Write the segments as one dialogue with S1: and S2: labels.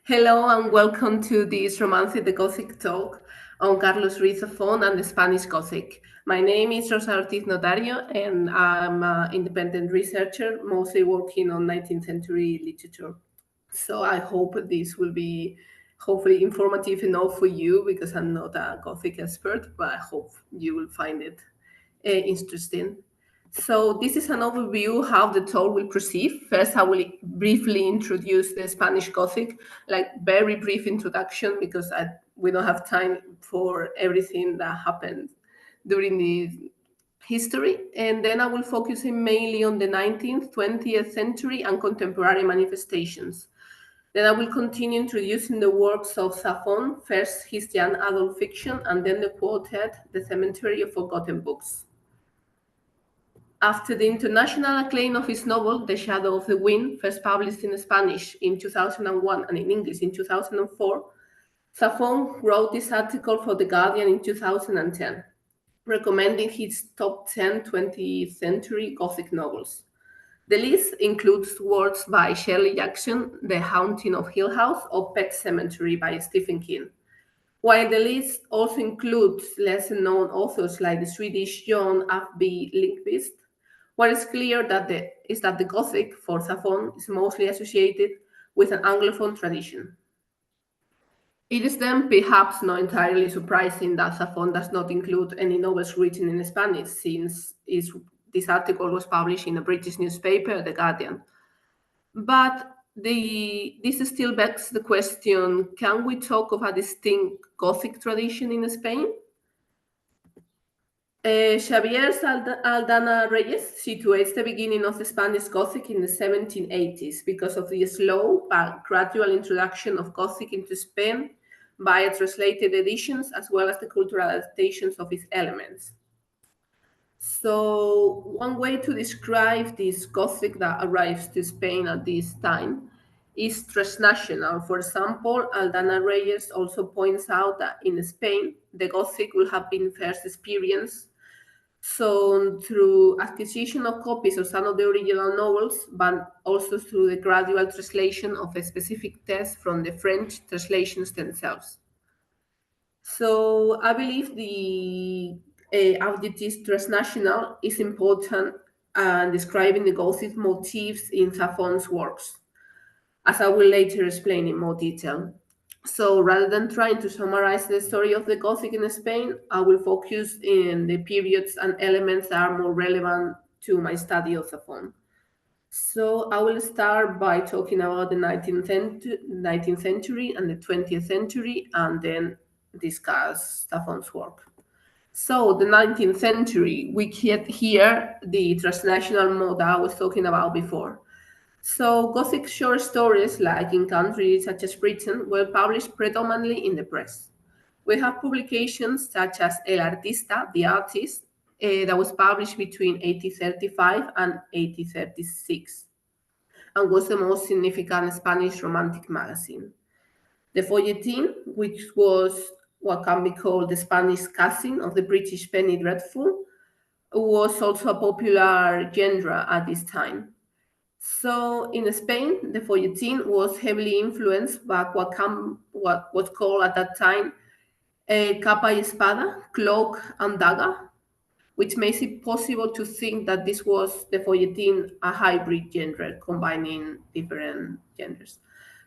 S1: Hello and welcome to this Romancing the Gothic talk on Carlos Ruiz Zafon and the Spanish Gothic. My name is Rosa Ortiz and I'm an independent researcher, mostly working on 19th century literature. So I hope this will be hopefully informative enough for you because I'm not a Gothic expert, but I hope you will find it interesting. So this is an overview how the talk will proceed. First, I will briefly introduce the Spanish Gothic, like very brief introduction because we don't have time for everything that happened during the history. And then I will focus mainly on the 19th, 20th century and contemporary manifestations. Then I will continue introducing the works of Zafón, first his young adult fiction, and then the quartet, The Cemetery of Forgotten Books. After the international acclaim of his novel, The Shadow of the Wind, first published in Spanish in 2001 and in English in 2004, Zafón wrote this article for The Guardian in 2010, recommending his top 10 20th century Gothic novels. The list includes works by Shirley Jackson, The Haunting of Hill House, or Pet Cemetery by Stephen King, while the list also includes lesser-known authors like the Swedish John F.B. Lindqvist. What is clear is that the Gothic, for Zafón, is mostly associated with an Anglophone tradition. It is then perhaps not entirely surprising that Zafón does not include any novels written in Spanish, since this article was published in a British newspaper, The Guardian. But this still begs the question, can we talk of a distinct Gothic tradition in Spain? Xavier Aldana Reyes situates the beginning of the Spanish Gothic in the 1780s because of the slow but gradual introduction of Gothic into Spain via translated editions as well as the cultural adaptations of its elements. So one way to describe this Gothic that arrives to Spain at this time is transnational. For example, Aldana Reyes also points out that in Spain, the Gothic will have been first experienced through acquisition of copies of some of the original novels, but also through the gradual translation of a specific text from the French translations themselves. So I believe the adjective transnational is important and describing the Gothic motifs in Zafón's works, as I will later explain in more detail. So rather than trying to summarize the story of the Gothic in Spain, I will focus in the periods and elements that are more relevant to my study of Zafón. So I will start by talking about the 19th century and the 20th century, and then discuss Zafón's work. So the 19th century, we get here the transnational mode that I was talking about before. So Gothic short stories, like in countries such as Britain, were published predominantly in the press. We have publications such as El Artista, The Artist, that was published between 1835 and 1836, and was the most significant Spanish romantic magazine. The Folletin, which was what can be called the Spanish cousin of the British penny dreadful, was also a popular genre at this time. So in Spain, the Folletin was heavily influenced by what was called at that time capa y espada, cloak and dagger, which makes it possible to think that this was the Folletin, a hybrid genre combining different genders.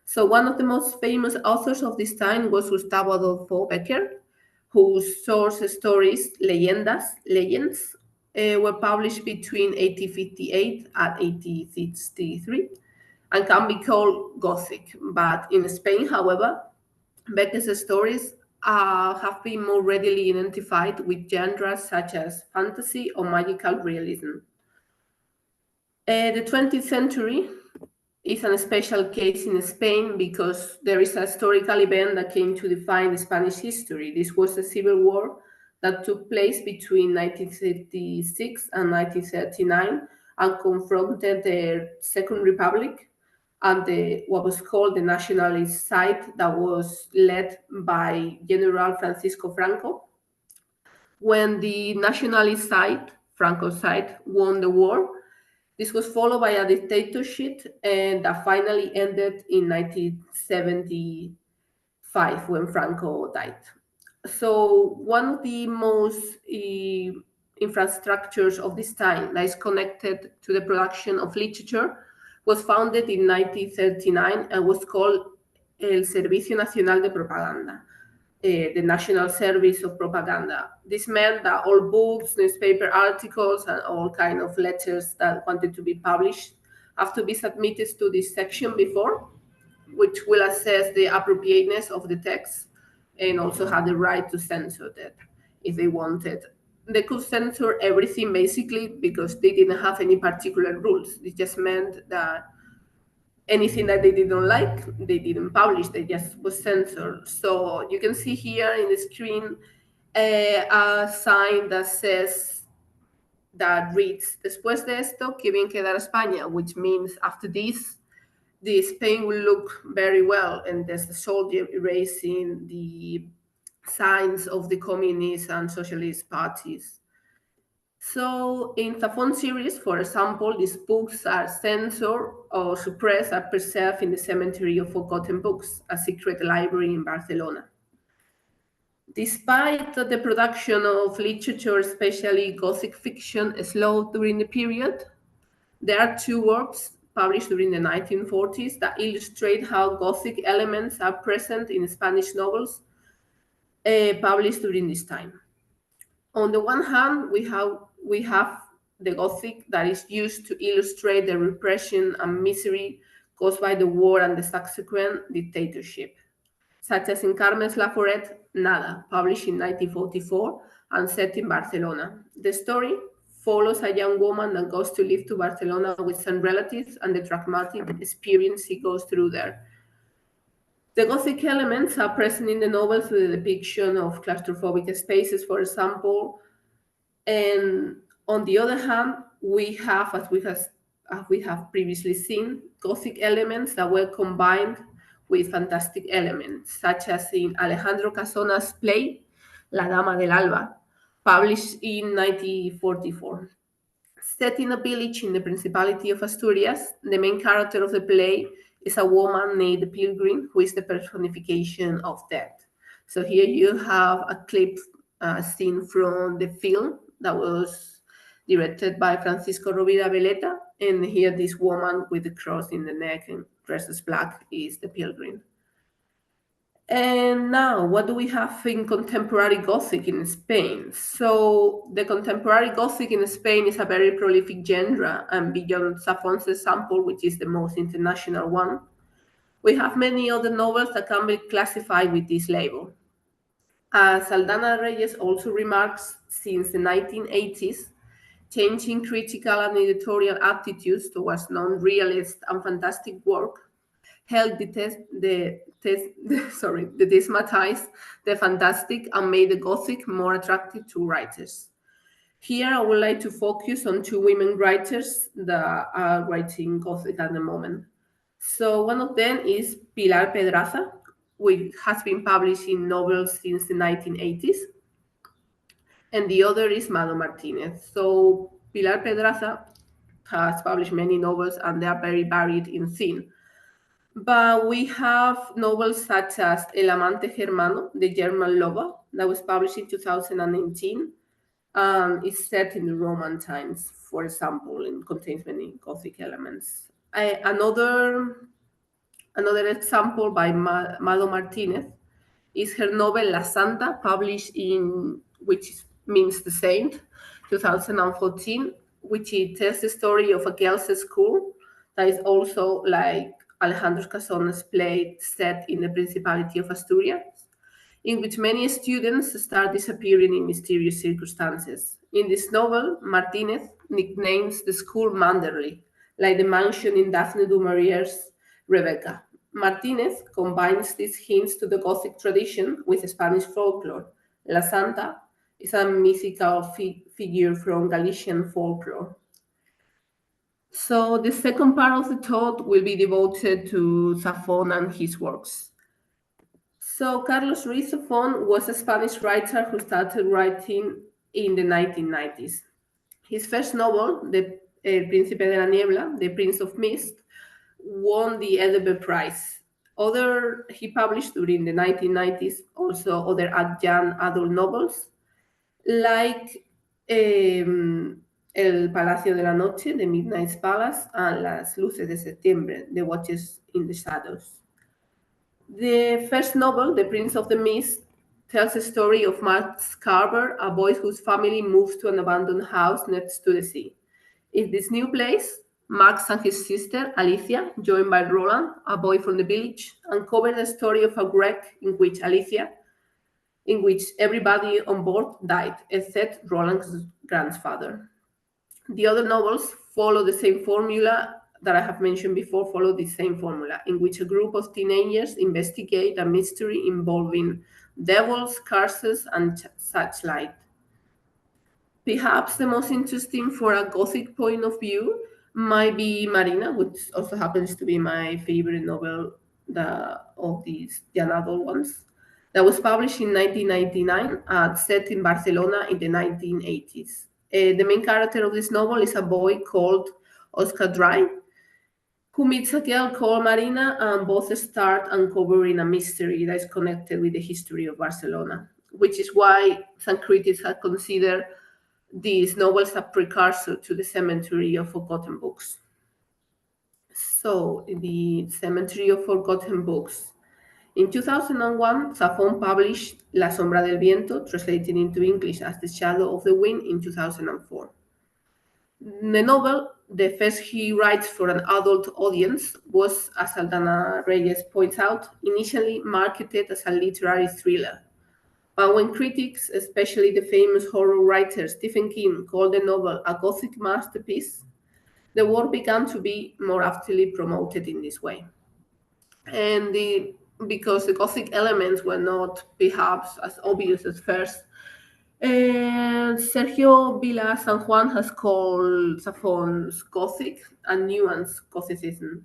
S1: So one of the most famous authors of this time was Gustavo Adolfo Becker, whose source stories, Legends, were published between 1858 and 1863 and can be called Gothic. But in Spain, however, Becker's stories have been more readily identified with genres such as fantasy or magical realism. The 20th century is a special case in Spain because there is a historical event that came to define Spanish history. This was the Civil War that took place between 1936 and 1939 and confronted the Second Republic and what was called the nationalist side that was led by General Francisco Franco. When the nationalist side, Franco's side, won the war, This was followed by a dictatorship, and that finally ended in 1975 when Franco died. So one of the most infrastructures of this time that is connected to the production of literature was founded in 1939 and was called El Servicio Nacional de Propaganda, the National Service of Propaganda. This meant that all books, newspaper articles, and all kind of letters that wanted to be published have to be submitted to this section before, which will assess the appropriateness of the text and also have the right to censor that if they wanted. They could censor everything basically because they didn't have any particular rules. It just meant that anything that they didn't like, they didn't publish, they just was censored. So you can see here in the screen a sign that says, that reads, después de esto, que bien quedará España, which means after this, the Spain will look very well. And there's the soldier erasing the signs of the communist and socialist parties. So in Zafón series, for example, these books are censored or suppressed and preserved in the Cemetery of Forgotten Books, a secret library in Barcelona. Despite the production of literature, especially Gothic fiction, slowed during the period, there are two works published during the 1940s that illustrate how Gothic elements are present in Spanish novels published during this time. On the one hand, we have the Gothic that is used to illustrate the repression and misery caused by the war and the subsequent dictatorship, such as in Carmen's Laforet, Nada, published in 1944 and set in Barcelona. The story follows a young woman that goes to live to Barcelona with some relatives and the traumatic experience she goes through there. The Gothic elements are present in the novel through the depiction of claustrophobic spaces, for example. And on the other hand, we have, as we have previously seen, Gothic elements that were combined with fantastic elements, such as in Alejandro Casona's play, La Dama del Alba, published in 1944. Set in a village in the Principality of Asturias, the main character of the play is a woman named the Pilgrim, who is the personification of death. So here you have a clip scene from the film that was directed by Francisco Rovira Veleta, and here this woman with the cross in the neck and dresses black is the Pilgrim. And now, what do we have in contemporary Gothic in Spain? So the contemporary Gothic in Spain is a very prolific genre, and beyond Zafón's example, which is the most international one, we have many other novels that can be classified with this label. As Aldana Reyes also remarks, since the 1980s, changing critical and editorial attitudes towards non-realist and fantastic work helped desmatize the fantastic and made the Gothic more attractive to writers. Here, I would like to focus on two women writers that are writing Gothic at the moment. So one of them is Pilar Pedraza, which has been published in novels since the 1980s. And the other is Mado Martinez. So Pilar Pedraza has published many novels and they are very varied in theme. But we have novels such as El Amante Germano, The German Lover, that was published in 2019. It's set in the Roman times, for example, and contains many Gothic elements. Another example by Mado Martinez is her novel La Santa, published in, which means the saint, 2014, which it tells the story of a girls' school that is also like Alejandro Casona's play set in the Principality of Asturias, in which many students start disappearing in mysterious circumstances. In this novel, Martinez nicknames the school Manderley, like the mansion in Daphne du Maurier's Rebecca. Martinez combines these hints to the Gothic tradition with Spanish folklore. La Santa is a mythical figure from Galician folklore. So the second part of the talk will be devoted to Zafón and his works. So Carlos Ruiz Zafon was a Spanish writer who started writing in the 1990s. His first novel, El Príncipe de la Niebla, The Prince of Mist, won the Edinburgh Prize. He published during the 1990s also other young adult novels like El Palacio de la Noche, The Midnight Palace, and Las Luces de Septiembre, The Watches in the Shadows. The first novel, The Prince of the Mist, tells the story of Max Carver, a boy whose family moves to an abandoned house next to the sea. In this new place, Max and his sister, Alicia, joined by Roland, a boy from the village, uncover the story of a wreck in which everybody on board died, except Roland's grandfather. The other novels follow the same formula that I have mentioned before, in which a group of teenagers investigate a mystery involving devils, curses, and such like. Perhaps the most interesting for a Gothic point of view might be Marina, which also happens to be my favorite novel of these young adult ones, that was published in 1999 and set in Barcelona in the 1980s. The main character of this novel is a boy called Oscar Dry, who meets a girl called Marina, and both start uncovering a mystery that is connected with the history of Barcelona, which is why some critics have considered these novels a precursor to the Cemetery of Forgotten Books. So, the Cemetery of Forgotten Books. In 2001, Zafón published La Sombra del Viento, translated into English as The Shadow of the Wind in 2004. The novel, the first he writes for an adult audience, was, as Aldana Reyes points out, initially marketed as a literary thriller. But when critics, especially the famous horror writer Stephen King, called the novel a Gothic masterpiece, the work began to be more aptly promoted in this way. And because the Gothic elements were not perhaps as obvious at first, Sergio Vila San Juan has called Zafón's Gothic a nuanced Gothicism.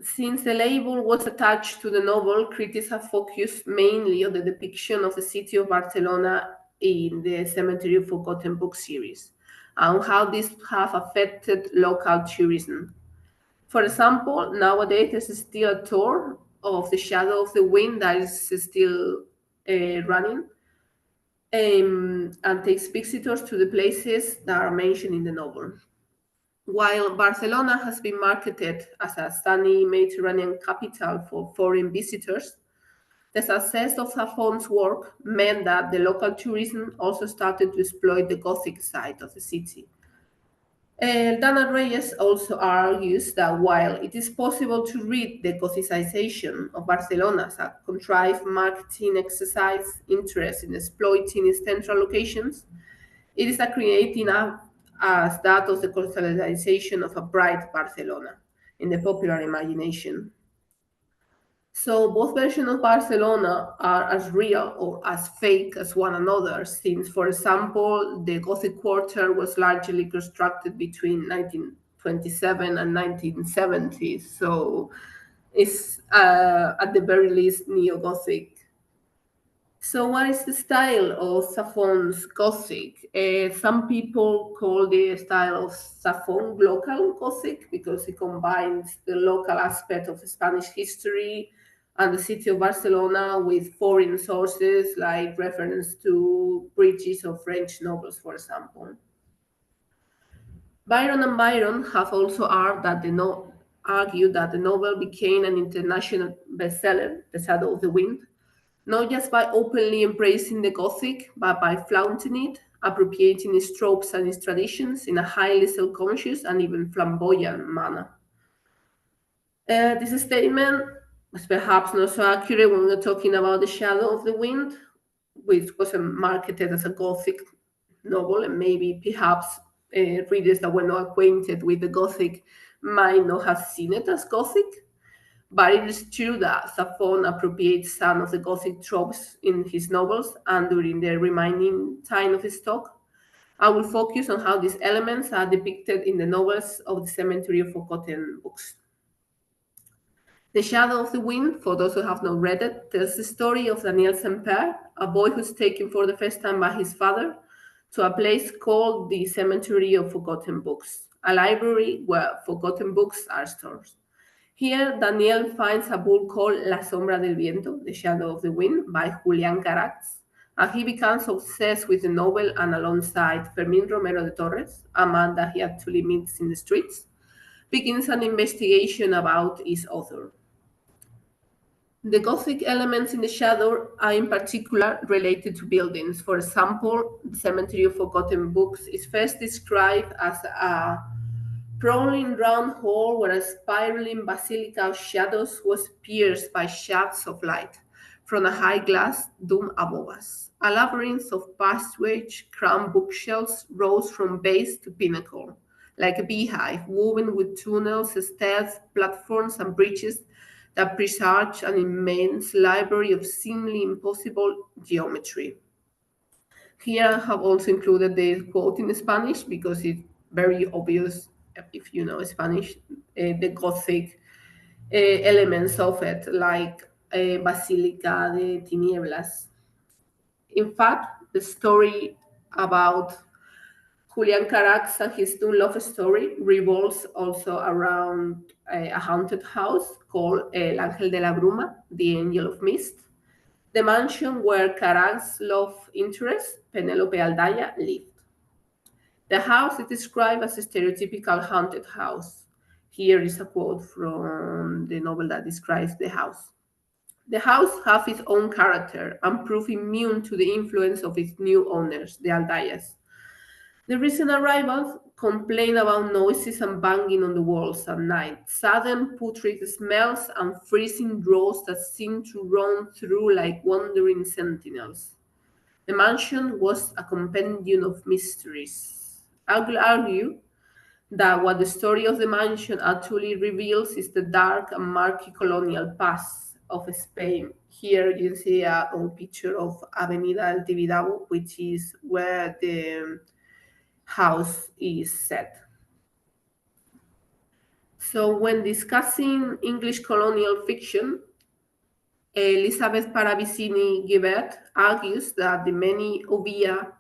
S1: Since the label was attached to the novel, critics have focused mainly on the depiction of the city of Barcelona in the Cemetery of Forgotten Books series, and how this have affected local tourism. For example, nowadays there's still a tour of the Shadow of the Wind that is still running, and takes visitors to the places that are mentioned in the novel. While Barcelona has been marketed as a sunny Mediterranean capital for foreign visitors, the success of Zafón's work meant that the local tourism also started to exploit the Gothic side of the city. Dana Reyes also argues that while it is possible to read the Gothicization of Barcelona as a contrived marketing exercise interest in exploiting its central locations, it is a creating as that of the conceptualization of a bright Barcelona in the popular imagination. So both versions of Barcelona are as real or as fake as one another, since, for example, the Gothic Quarter was largely constructed between 1927 and 1970, so it's at the very least neo-Gothic. So what is the style of Zafón's Gothic? Some people call the style of Zafón local Gothic because it combines the local aspect of Spanish history and the city of Barcelona with foreign sources like reference to British or French novels, for example. Byron and Byron have also argued that the novel became an international bestseller, The Shadow of the Wind, not just by openly embracing the Gothic, but by flaunting it, appropriating its tropes and its traditions in a highly self-conscious and even flamboyant manner. This statement was perhaps not so accurate when we're talking about The Shadow of the Wind, which wasn't marketed as a Gothic novel, and maybe perhaps readers that were not acquainted with the Gothic might not have seen it as Gothic. But it is true that Zafón appropriates some of the Gothic tropes in his novels, and during the remaining time of his talk, I will focus on how these elements are depicted in the novels of the Cemetery of Forgotten Books. The Shadow of the Wind, for those who have not read it, tells the story of Daniel Semper, a boy who's taken for the first time by his father to a place called the Cemetery of Forgotten Books, a library where forgotten books are stored. Here, Daniel finds a book called La Sombra del Viento, The Shadow of the Wind, by Julián Carax, and he becomes obsessed with the novel, and alongside Fermín Romero de Torres, a man that he actually meets in the streets, begins an investigation about its author. The Gothic elements in the shadow are in particular related to buildings. For example, the Cemetery of Forgotten Books is first described as a prowling round hall where a spiraling basilica of shadows was pierced by shafts of light from a high glass dome above us. A labyrinth of passage crowned bookshelves rose from base to pinnacle, like a beehive woven with tunnels, stairs, platforms, and bridges that presage an immense library of seemingly impossible geometry. Here I have also included the quote in Spanish because it's very obvious if you know Spanish, the Gothic elements of it, like Basílica de Tinieblas. In fact, the story about Julian Carax and his new love story revolves also around a haunted house called El Ángel de la Bruma, the Angel of Mist, the mansion where Carax's love interest, Penelope Aldaya, lived. The house is described as a stereotypical haunted house. Here is a quote from the novel that describes the house. The house has its own character and proved immune to the influence of its new owners, the Aldayas. The recent arrivals complain about noises and banging on the walls at night, sudden putrid smells, and freezing draughts that seem to roam through like wandering sentinels. The mansion was a compendium of mysteries. I will argue that what the story of the mansion actually reveals is the dark and murky colonial past of Spain. Here you see a old picture of Avenida El Tibidabo, which is where the house is set. So when discussing English colonial fiction, Elizabeth Paravicini Gibert argues that the many Ovia,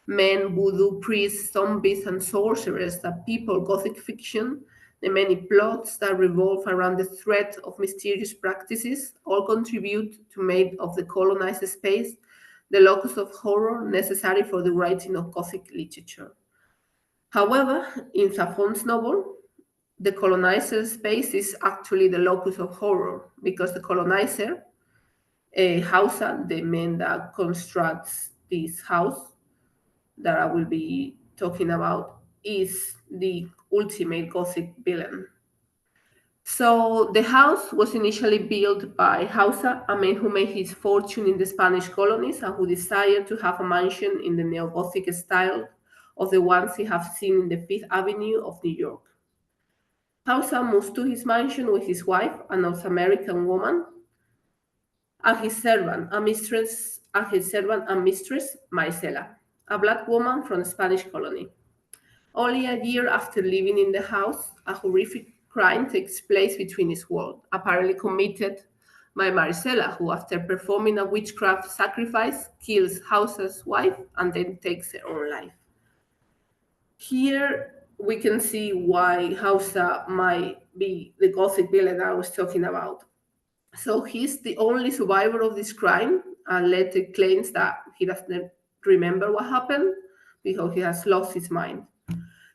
S1: men, voodoo, priests, zombies, and sorcerers that people Gothic fiction, the many plots that revolve around the threat of mysterious practices, all contribute to make of the colonized space the locus of horror necessary for the writing of Gothic literature. However, in Zafon's novel, the colonizer space is actually the locus of horror because the colonizer, Hausa, the man that constructs this house that I will be talking about, is the ultimate Gothic villain. So the house was initially built by Hausa, a man who made his fortune in the Spanish colonies and who desired to have a mansion in the neo-Gothic style of the ones he had seen in the Fifth Avenue of New York. Hausa moves to his mansion with his wife, a North American woman, and his servant and mistress, Marisela, a black woman from the Spanish colony. Only a year after living in the house, a horrific crime takes place between his worlds, apparently committed by Marisela, who, after performing a witchcraft sacrifice, kills Hausa's wife and then takes her own life. Here we can see why Hausa might be the Gothic villain I was talking about. So he's the only survivor of this crime, and later claims that he doesn't remember what happened because he has lost his mind.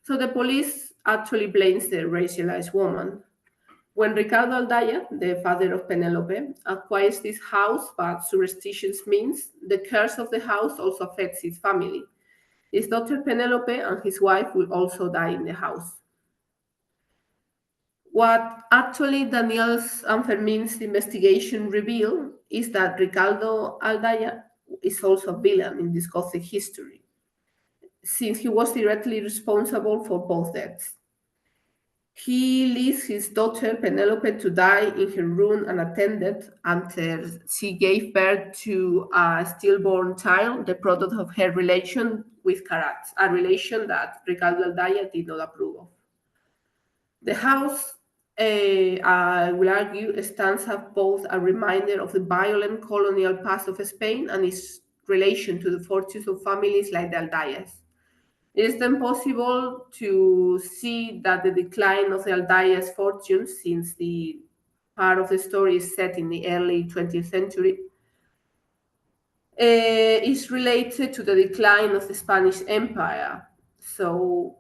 S1: So the police actually blames the racialized woman. When Ricardo Aldaya, the father of Penelope, acquires this house by superstitious means, the curse of the house also affects his family. His daughter Penelope and his wife will also die in the house. What actually Daniel's and Fermin's investigation reveal is that Ricardo Aldaya is also a villain in this Gothic history, since he was directly responsible for both deaths. He leaves his daughter Penelope to die in her room unattended until she gave birth to a stillborn child, the product of her relation with Karat, a relation that Ricardo Aldaya did not approve of. The house, I will argue, stands as both a reminder of the violent colonial past of Spain and its relation to the fortunes of families like the Aldayas. It is then possible to see that the decline of the Aldaya's fortunes, since the part of the story is set in the early 20th century, is related to the decline of the Spanish Empire. So,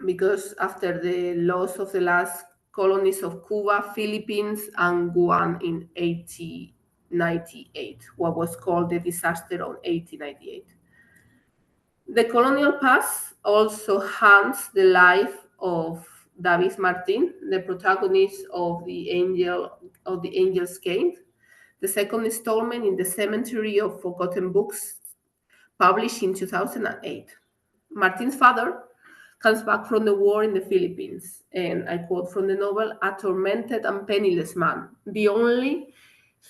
S1: because after the loss of the last colonies of Cuba, Philippines, and Guam in 1898, what was called the disaster of 1898. The colonial past also haunts the life of David Martin, the protagonist of the Angel's Gate, the second installment in the Cemetery of Forgotten Books, published in 2008. Martin's father comes back from the war in the Philippines, and I quote from the novel, a tormented and penniless man. The only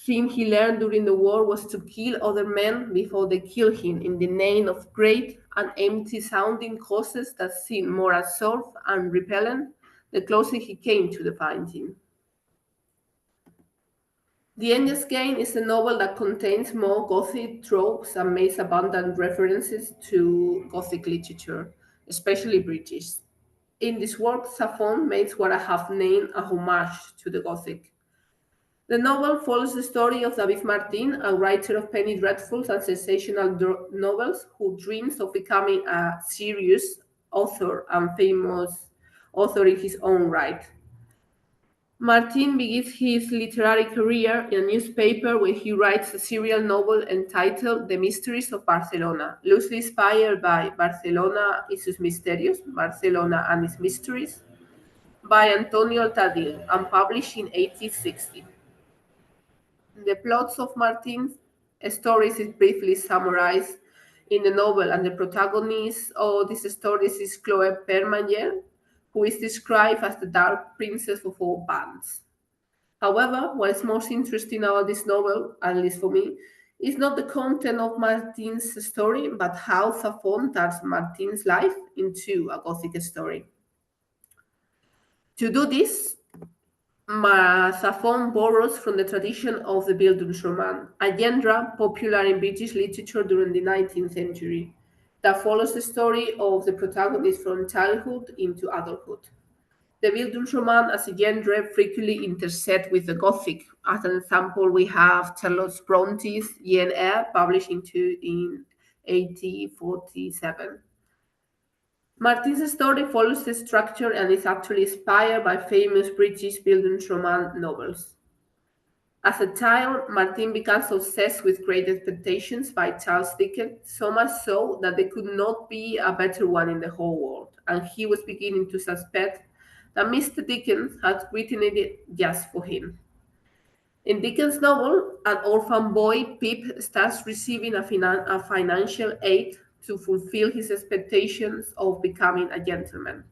S1: thing he learned during the war was to kill other men before they killed him in the name of great and empty sounding causes that seemed more absurd and repellent the closer he came to the fighting. The Angel's Game is a novel that contains more Gothic tropes and makes abundant references to Gothic literature, especially British. In this work, Zafón makes what I have named a homage to the Gothic. The novel follows the story of David Martin, a writer of penny dreadfuls and sensational novels who dreams of becoming a serious author and famous author in his own right. Martin begins his literary career in a newspaper where he writes a serial novel entitled The Mysteries of Barcelona, loosely inspired by Barcelona y sus misterios, Barcelona and its mysteries, by Antonio Tadil, and published in 1860. The plots of Martin's stories is briefly summarized in the novel, and the protagonist of these stories is Chloe Permanger, who is described as the dark princess of all bands. However, what is most interesting about this novel, at least for me, is not the content of Martin's story, but how Zafón turns Martin's life into a Gothic story. To do this, Zafón borrows from the tradition of the Bildungsroman, a genre popular in British literature during the 19th century, that follows the story of the protagonist from childhood into adulthood. The Bildungsroman as a genre frequently intersect with the Gothic. As an example, we have Charlotte Bronte's Jane Eyre, published in 1847. Martin's story follows the structure and is actually inspired by famous British Bildungsroman novels. As a child, Martin becomes obsessed with Great Expectations by Charles Dickens, so much so that there could not be a better one in the whole world, and he was beginning to suspect that Mr. Dickens had written it just for him. In Dickens' novel, an orphan boy, Pip, starts receiving a financial aid to fulfill his expectations of becoming a gentleman.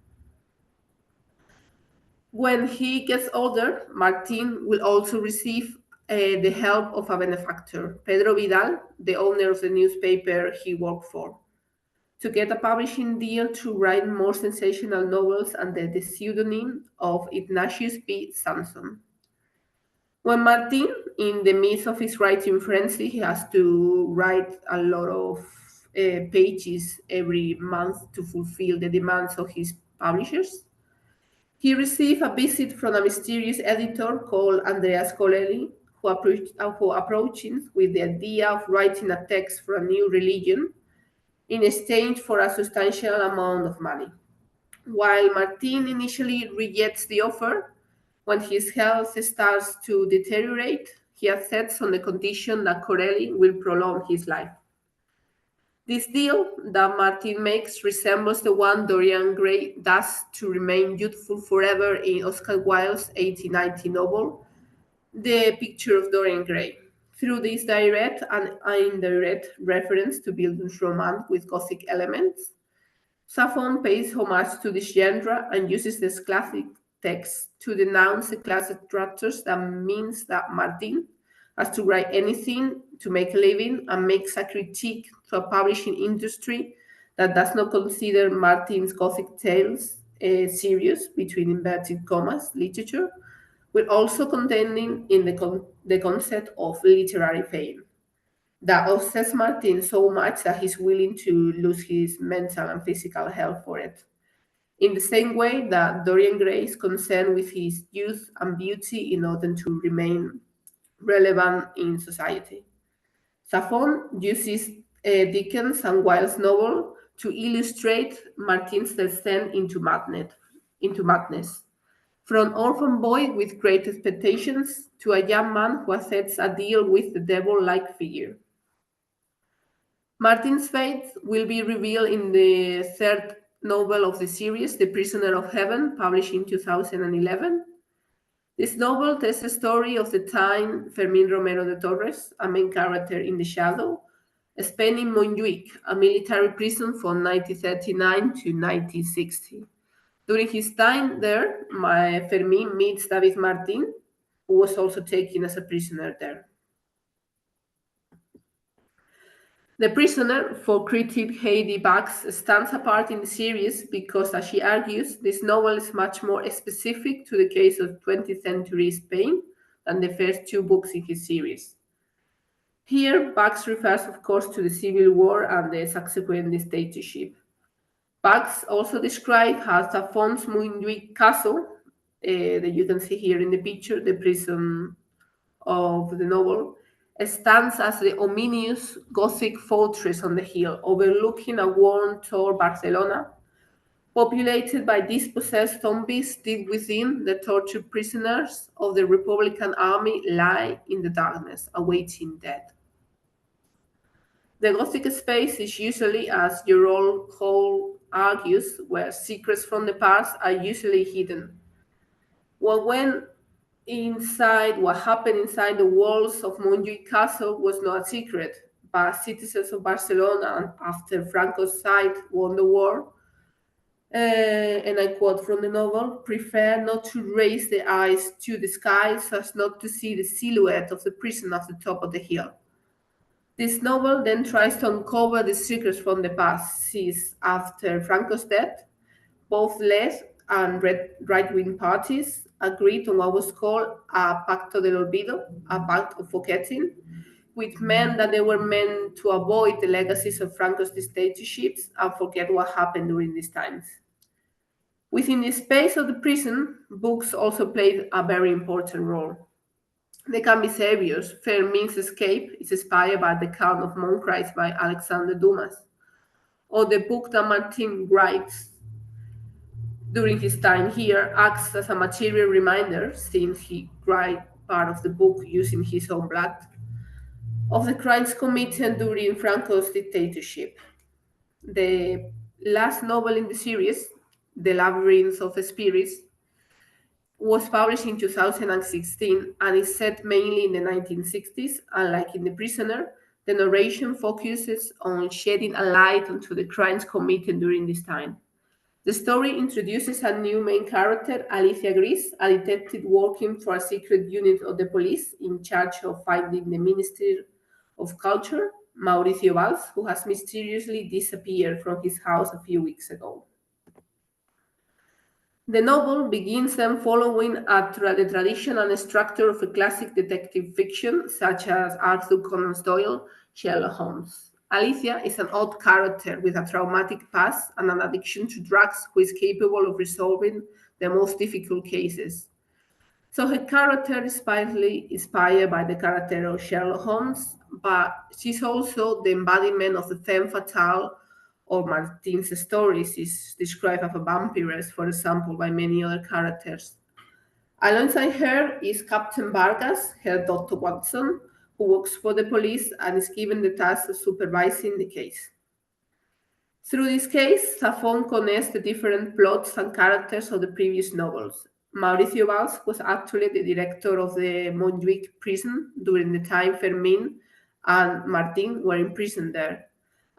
S1: When he gets older, Martin will also receive the help of a benefactor, Pedro Vidal, the owner of the newspaper he worked for, to get a publishing deal to write more sensational novels under the pseudonym of Ignatius B. Sanson. When Martin, in the midst of his writing frenzy, he has to write a lot of pages every month to fulfill the demands of his publishers. He received a visit from a mysterious editor called Andreas Corelli, who approached him with the idea of writing a text for a new religion in exchange for a substantial amount of money. While Martin initially rejects the offer, when his health starts to deteriorate, he accepts on the condition that Corelli will prolong his life. This deal that Martin makes resembles the one Dorian Gray does to remain youthful forever in Oscar Wilde's 1890 novel, The Picture of Dorian Gray. Through this direct and indirect reference to Bildungsroman with Gothic elements, Zafón pays homage to this genre and uses this classic text to denounce the class structures that means that Martin has to write anything to make a living, and makes a critique to a publishing industry that does not consider Martin's Gothic tales serious, between inverted commas, literature, while also contending in the concept of literary fame. that obsesses Martin so much that he's willing to lose his mental and physical health for it. In the same way that Dorian Gray is concerned with his youth and beauty in order to remain relevant in society. Zafón uses Dickens and Wilde's novel to illustrate Martin's descent into madness. From an orphan boy with great expectations to a young man who accepts a deal with the devil-like figure. Martin's fate will be revealed in the third novel of the series, The Prisoner of Heaven, published in 2011. This novel tells the story of the time Fermín Romero de Torres, a main character in The Shadow, spent in Montjuic, a military prison from 1939 to 1960. During his time there, Fermín meets David Martín, who was also taken as a prisoner there. The Prisoner, for critic Heidi Bax, stands apart in the series because, as she argues, this novel is much more specific to the case of 20th century Spain than the first two books in his series. Here, Bax refers, of course, to the Civil War and the subsequent dictatorship. Bax also describes how Zafón's Montjuic castle, that you can see here in the picture, the prison of the novel, stands as the ominous Gothic fortress on the hill, overlooking a worn-torn Barcelona, populated by dispossessed zombies deep within. The tortured prisoners of the Republican Army lie in the darkness, awaiting death. The Gothic space is usually, as Gerald Hall argues, where secrets from the past are usually hidden. What happened inside the walls of Montjuic Castle was not a secret, but citizens of Barcelona, after Franco's side won the war, and I quote from the novel, prefer not to raise their eyes to the sky so as not to see the silhouette of the prison at the top of the hill. This novel then tries to uncover the secrets from the past, since after Franco's death, both left and right-wing parties agreed on what was called a pacto del olvido, a pact of forgetting, which meant that they were meant to avoid the legacies of Franco's dictatorships and forget what happened during these times. Within the space of the prison, books also played a very important role. They can be saviors. Fermín's escape is inspired by the Count of Moncrist by Alexander Dumas, or the book that Martin writes during his time here acts as a material reminder, since he writes part of the book using his own blood, of the crimes committed during Franco's dictatorship. The last novel in the series, The Labyrinth of Spirits, was published in 2016 and is set mainly in the 1960s. Unlike in The Prisoner, the narration focuses on shedding a light onto the crimes committed during this time. The story introduces a new main character, Alicia Gris, a detective working for a secret unit of the police in charge of finding the Ministry of Culture, Mauricio Valls, who has mysteriously disappeared from his house a few weeks ago. The novel begins then following the tradition and structure of a classic detective fiction, such as Arthur Conan Doyle's Sherlock Holmes. Alicia is an odd character with a traumatic past and an addiction to drugs who is capable of resolving the most difficult cases. So her character is partly inspired by the character of Sherlock Holmes, but she's also the embodiment of the femme fatale of Martin's stories. Is described as a vampiress, for example, by many other characters. Alongside her is Captain Vargas, her Dr. Watson, who works for the police and is given the task of supervising the case. Through this case, Zafón connects the different plots and characters of the previous novels. Mauricio Valls was actually the director of the Montjuic prison during the time Fermín and Martín were imprisoned there.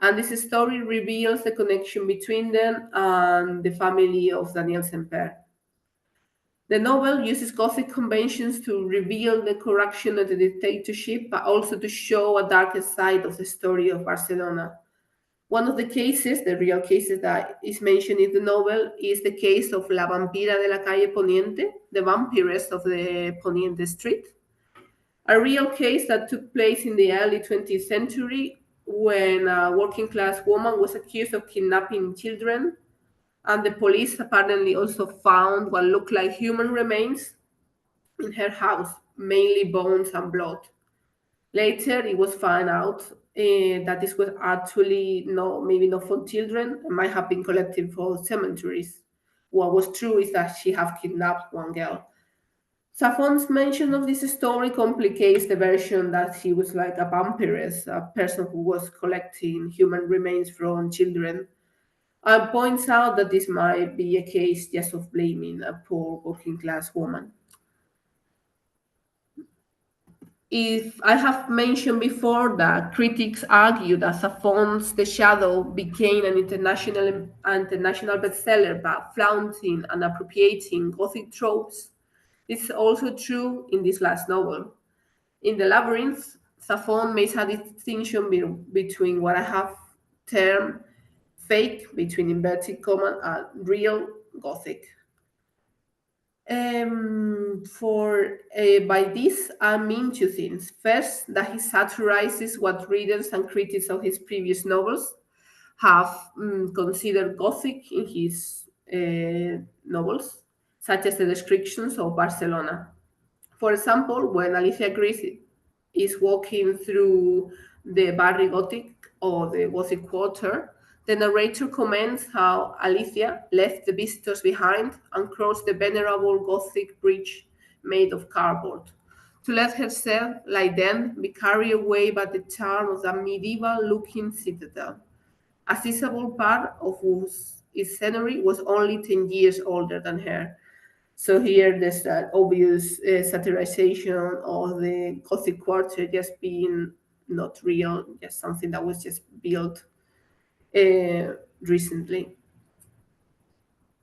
S1: And this story reveals the connection between them and the family of Daniel Semper. The novel uses Gothic conventions to reveal the corruption of the dictatorship, but also to show a darker side of the story of Barcelona. One of the cases, the real cases that is mentioned in the novel, is the case of La Vampira de la Calle Poniente, the vampiress of the Poniente Street. A real case that took place in the early 20th century when a working class woman was accused of kidnapping children, and the police apparently also found what looked like human remains in her house, mainly bones and blood. Later, it was found out that this was actually no, maybe not for children, it might have been collected for cemeteries. What was true is that she had kidnapped one girl. Zafon's mention of this story complicates the version that he was like a vampirist, a person who was collecting human remains from children, and points out that this might be a case just of blaming a poor working class woman. If I have mentioned before that critics argue that Zafon's The Shadow became an international bestseller by flaunting and appropriating Gothic tropes, it's also true in this last novel. In The Labyrinth, Zafón makes a distinction between what I have termed fake, between inverted commas, and real Gothic. For by this, I mean two things. First, that he satirizes what readers and critics of his previous novels have considered Gothic in his novels, such as the descriptions of Barcelona. For example, when Alicia Gris is walking through the Barry Gothic or the Gothic Quarter, the narrator comments how Alicia left the visitors behind and crossed the venerable Gothic bridge made of cardboard, to let herself, like them, be carried away by the charm of that medieval-looking citadel, a sizable part of whose its scenery was only 10 years older than her. So here there's that obvious satirization of the Gothic quarter just being not real, just something that was just built recently.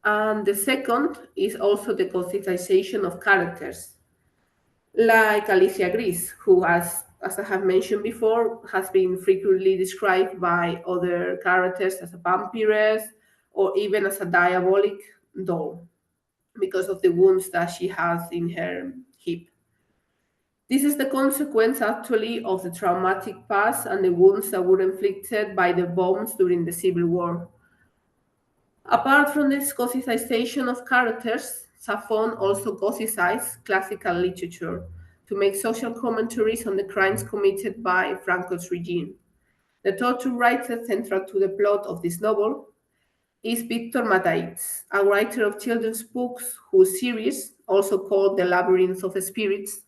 S1: And the second is also the Gothicization of characters, like Alicia Gris, who, as I have mentioned before, has been frequently described by other characters as a vampiress or even as a diabolic doll because of the wounds that she has in her hip. This is the consequence actually of the traumatic past and the wounds that were inflicted by the bombs during the Civil War. Apart from this Gothicization of characters, Zafón also Gothicized classical literature to make social commentaries on the crimes committed by Franco's regime. The torture writer central to the plot of this novel is Victor Mataix, a writer of children's books whose series, also called The Labyrinth of Spirits,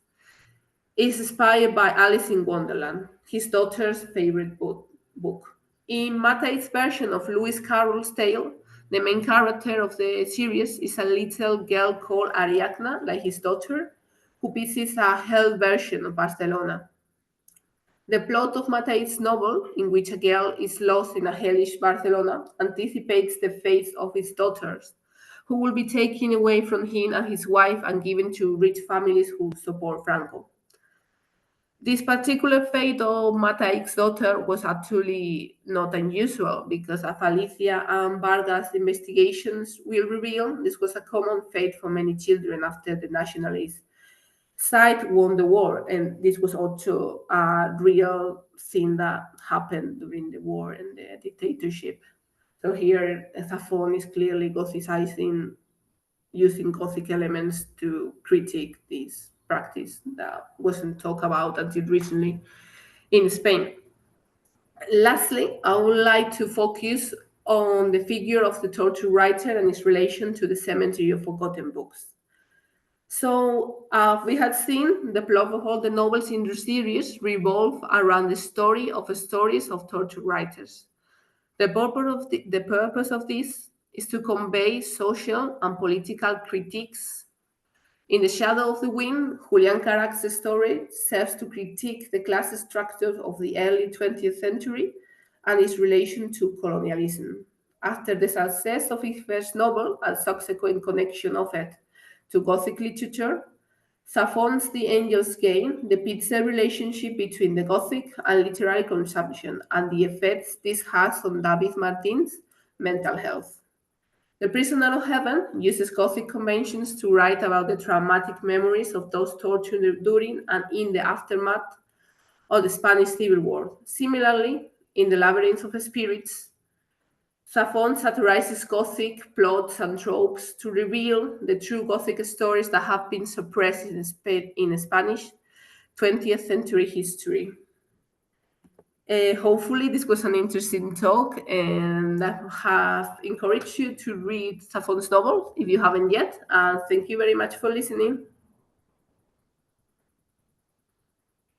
S1: is inspired by Alice in Wonderland, his daughter's favorite book. In Mataix's version of Lewis Carroll's tale, the main character of the series is a little girl called Ariadna, like his daughter, who visits a hell version of Barcelona. The plot of Mataix's novel, in which a girl is lost in a hellish Barcelona, anticipates the fate of his daughters, who will be taken away from him and his wife and given to rich families who support Franco. This particular fate of Mataix's daughter was actually not unusual because, as Alicia and Vargas' investigations will reveal, this was a common fate for many children after the nationalist side won the war, and this was also a real thing that happened during the war and the dictatorship. So here, Zafón is clearly Gothicizing, using Gothic elements to critique this practice that wasn't talked about until recently in Spain. Lastly, I would like to focus on the figure of the torture writer and its relation to the cemetery of forgotten books. So, we had seen the plot of all the novels in the series revolve around the story of stories of torture writers. The purpose of this is to convey social and political critiques. In The Shadow of the Wind, Julian Carac's story serves to critique the class structure of the early 20th century and its relation to colonialism. After the success of his first novel and subsequent connection of it to Gothic literature, Zafon's The Angel's Game depicts the relationship between the Gothic and literary consumption and the effects this has on David Martin's mental health. The Prisoner of Heaven uses Gothic conventions to write about the traumatic memories of those tortured during and in the aftermath of the Spanish Civil War. Similarly, in The Labyrinth of Spirits, Zafón satirizes Gothic plots and tropes to reveal the true Gothic stories that have been suppressed in Spanish 20th century history. Hopefully this was an interesting talk and I have encouraged you to read Zafón's novel if you haven't yet. Thank you very much for listening.